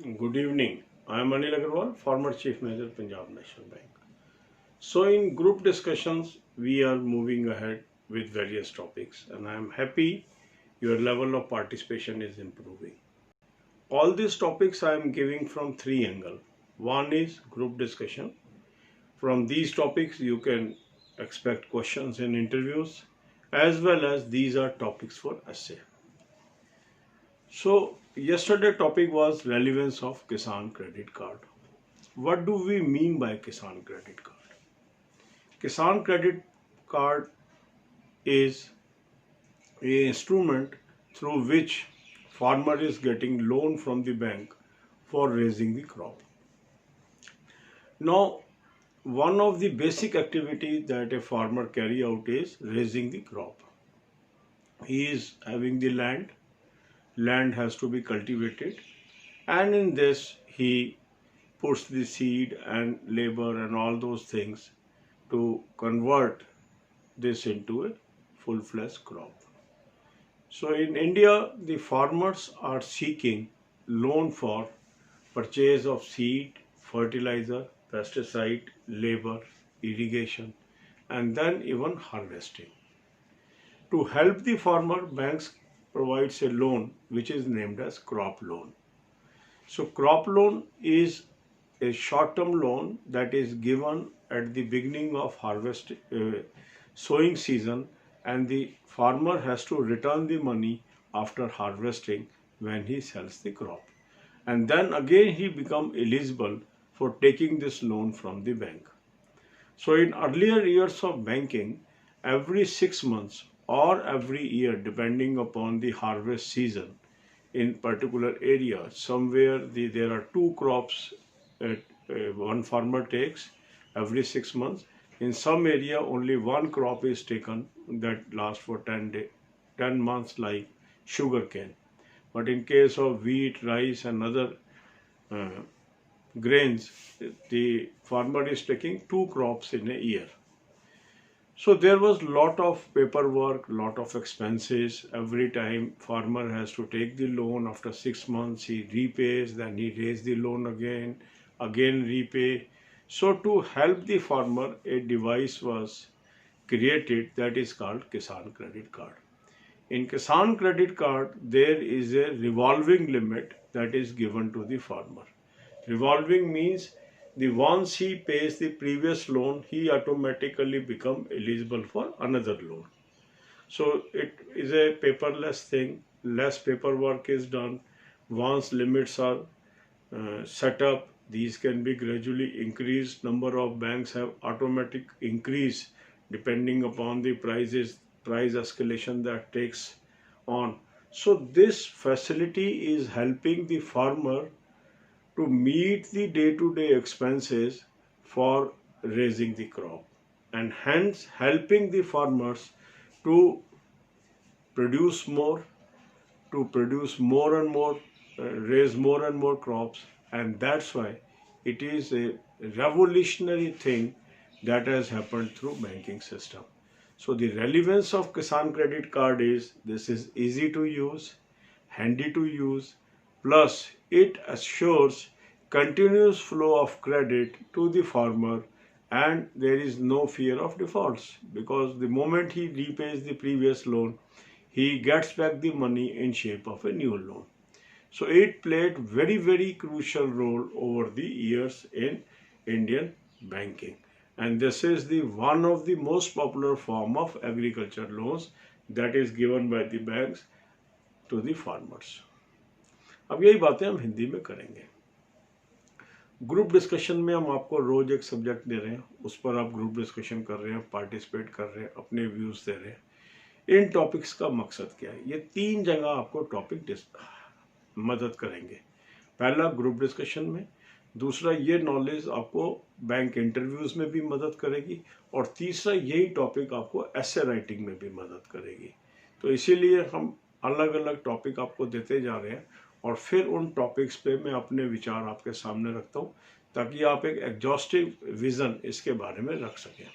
Good evening. I am Anil Agarwal, former Chief Manager, Punjab National Bank. So, in group discussions, we are moving ahead with various topics, and I am happy your level of participation is improving. All these topics I am giving from three angles. One is group discussion. From these topics, you can expect questions in interviews, as well as these are topics for essay. So, yesterday topic was relevance of Kisan credit card. What do we mean by Kisan credit card? Kisan credit card is a instrument through which farmer is getting loan from the bank for raising the crop. Now, one of the basic activities that a farmer carry out is raising the crop. He is having the land has to be cultivated, and in this he puts the seed and labor and all those things to convert this into a full-fledged crop. So in India, the farmers are seeking loan for purchase of seed, fertilizer, pesticide, labor, irrigation, and then even harvesting. To help the farmer, banks provides a loan which is named as crop loan. So crop loan is a short-term loan that is given at the beginning of sowing season, and the farmer has to return the money after harvesting when he sells the crop. And then again he become eligible for taking this loan from the bank. So in earlier years of banking, every 6 months or every year, depending upon the harvest season, in particular area, somewhere there are two crops one farmer takes every 6 months. In some area, only one crop is taken that lasts for 10 months, like sugarcane. But in case of wheat, rice, and other uh, grains, the farmer is taking two crops in a year. So there was lot of paperwork, lot of expenses. Every time farmer has to take the loan, after 6 months he repays, then he raises the loan again repay. So to help the farmer, a device was created that is called Kisan Credit Card. In Kisan Credit Card, there is a revolving limit that is given to the farmer. Revolving means the once he pays the previous loan, he automatically become eligible for another loan. So it is a paperless thing, less paperwork is done. Once limits are set up, these can be gradually increased. Number of banks have automatic increase depending upon the price escalation that takes on. So this facility is helping the farmer to meet the day-to-day expenses for raising the crop, and hence helping the farmers to produce more, and more, raise more and more crops, and that's why it is a revolutionary thing that has happened through banking system. So the relevance of Kisan Credit Card is this is easy to use, handy to use, plus it assures continuous flow of credit to the farmer, and there is no fear of defaults, because the moment he repays the previous loan, he gets back the money in shape of a new loan. So it played very crucial role over the years in Indian banking, and this is the one of the most popular form of agriculture loans that is given by the banks to the farmers. अब यही बातें हम हिंदी में करेंगे. Group discussion में हम आपको रोज एक सब्जेक्ट दे रहे हैं, उस पर आप ग्रुप डिस्कशन कर रहे हैं, पार्टिसिपेट कर रहे हैं, अपने व्यूज दे रहे हैं. इन टॉपिक्स का मकसद क्या है? ये तीन जगह आपको टॉपिक मदद करेंगे. पहला ग्रुप डिस्कशन में, दूसरा ये नॉलेज आपको बैंक इंटरव्यूज में भी मदद करेगी, और तीसरा यही टॉपिक आपको एसे राइटिंग में भी मदद करेगी. तो इसीलिए हम अलग अलग टॉपिक आपको देते जा रहे हैं, और फिर उन टॉपिक्स पे मैं अपने विचार आपके सामने रखता हूँ, ताकि आप एक एग्जॉस्टिव विजन इसके बारे में रख सकें.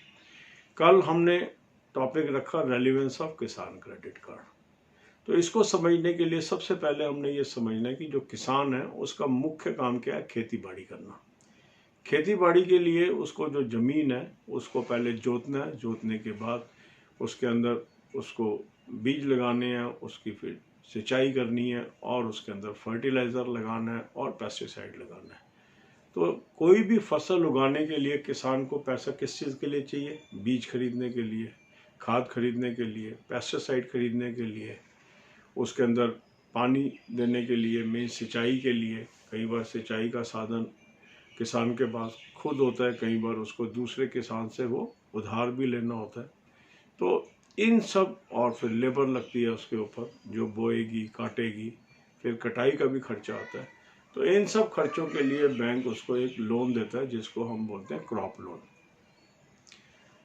कल हमने टॉपिक रखा रेलिवेंस ऑफ किसान क्रेडिट कार्ड. तो इसको समझने के लिए सबसे पहले हमने ये समझना है कि जो किसान है उसका मुख्य काम क्या है, खेती बाड़ी करना। खेती बाड़ी के लिए उसको जो ज़मीन है उसको पहले जोतना है, जोतने के बाद उसके अंदर उसको बीज लगाने हैं, उसकी फिर सिंचाई करनी है और उसके अंदर फर्टिलाइज़र लगाना है और पेस्टिसाइड लगाना है। तो कोई भी फसल उगाने के लिए किसान को पैसा किस चीज़ के लिए चाहिए, बीज खरीदने के लिए, खाद खरीदने के लिए, पेस्टिसाइड खरीदने के लिए, उसके अंदर पानी देने के लिए, मेन सिंचाई के लिए। कई बार सिंचाई का साधन किसान के पास खुद होता है, कई बार उसको दूसरे किसान से वो उधार भी लेना होता है। तो इन सब, और फिर लेबर लगती है उसके ऊपर जो बोएगी, काटेगी, फिर कटाई का भी खर्चा आता है। तो इन सब खर्चों के लिए बैंक उसको एक लोन देता है जिसको हम बोलते हैं क्रॉप लोन।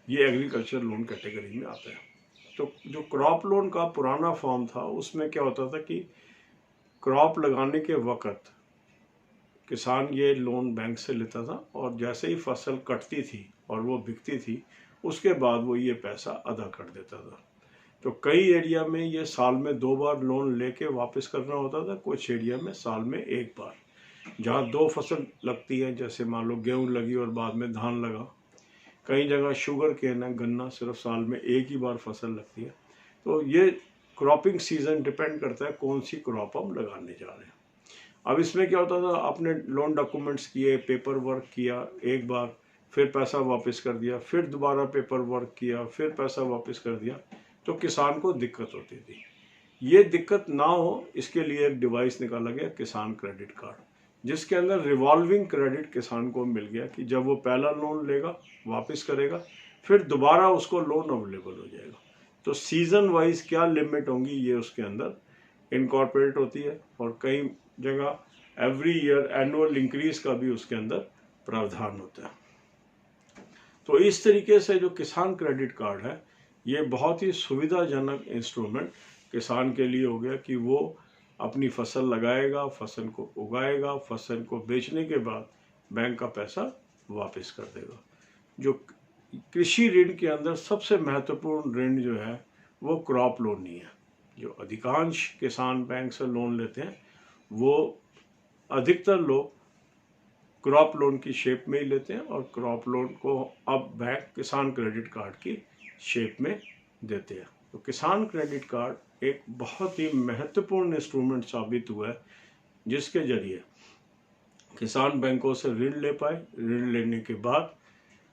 ये एग्रीकल्चर लोन कैटेगरी में आता है। तो जो क्रॉप लोन का पुराना फॉर्म था उसमें क्या होता था कि क्रॉप लगाने के वक़्त किसान ये लोन बैंक से लेता था और जैसे ही फसल कटती थी और वो बिकती थी उसके बाद वो ये पैसा अदा कर देता था। तो कई एरिया में ये साल में 2 बार लोन लेके वापस करना होता था, कुछ एरिया में साल में 1 बार। जहाँ 2 फसल लगती है, जैसे मान लो गेहूँ लगी और बाद में धान लगा, कई जगह शुगर केन है, गन्ना, सिर्फ साल में 1 ही बार फसल लगती है। तो ये क्रॉपिंग सीजन डिपेंड करता है कौन सी क्रॉप हम लगाने जा रहे हैं। अब इसमें क्या होता था, आपने लोन डॉक्यूमेंट्स किए, पेपर वर्क किया एक बार, फिर पैसा वापस कर दिया, फिर दोबारा पेपर वर्क किया, फिर पैसा वापस कर दिया, तो किसान को दिक्कत होती थी। ये दिक्कत ना हो इसके लिए एक डिवाइस निकाला गया, किसान क्रेडिट कार्ड, जिसके अंदर रिवॉल्विंग क्रेडिट किसान को मिल गया कि जब वो पहला लोन लेगा, वापस करेगा, फिर दोबारा उसको लोन अवेलेबल हो जाएगा। तो सीजन वाइज क्या लिमिट होंगी ये उसके अंदर इनकॉर्पोरेट होती है, और कई जगह एवरी ईयर एनुअल इंक्रीज का भी उसके अंदर प्रावधान होता है। तो इस तरीके से जो किसान क्रेडिट कार्ड है ये बहुत ही सुविधाजनक इंस्ट्रूमेंट किसान के लिए हो गया कि वो अपनी फसल लगाएगा, फसल को उगाएगा, फसल को बेचने के बाद बैंक का पैसा वापस कर देगा। जो कृषि ऋण के अंदर सबसे महत्वपूर्ण ऋण जो है वो क्रॉप लोन ही है। जो अधिकांश किसान बैंक से लोन लेते हैं वो अधिकतर लोग क्रॉप लोन की शेप में ही लेते हैं, और क्रॉप लोन को अब बैंक किसान क्रेडिट कार्ड की शेप में देते हैं। तो किसान क्रेडिट कार्ड एक बहुत ही महत्वपूर्ण इंस्ट्रूमेंट साबित हुआ है जिसके जरिए किसान बैंकों से ऋण ले पाए, ऋण लेने के बाद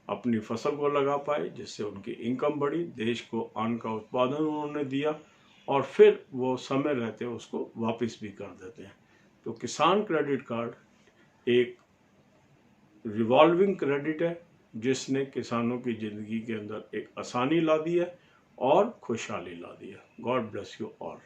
अपनी फसल को लगा पाए, जिससे उनकी इनकम बढ़ी, देश को अन्न का उत्पादन उन्होंने दिया, और फिर वो समय रहते उसको वापस भी कर देते हैं। तो किसान क्रेडिट कार्ड एक रिवॉल्विंग क्रेडिट है जिसने किसानों की ज़िंदगी के अंदर एक आसानी ला दी है और खुशहाली ला दी है। God bless you all.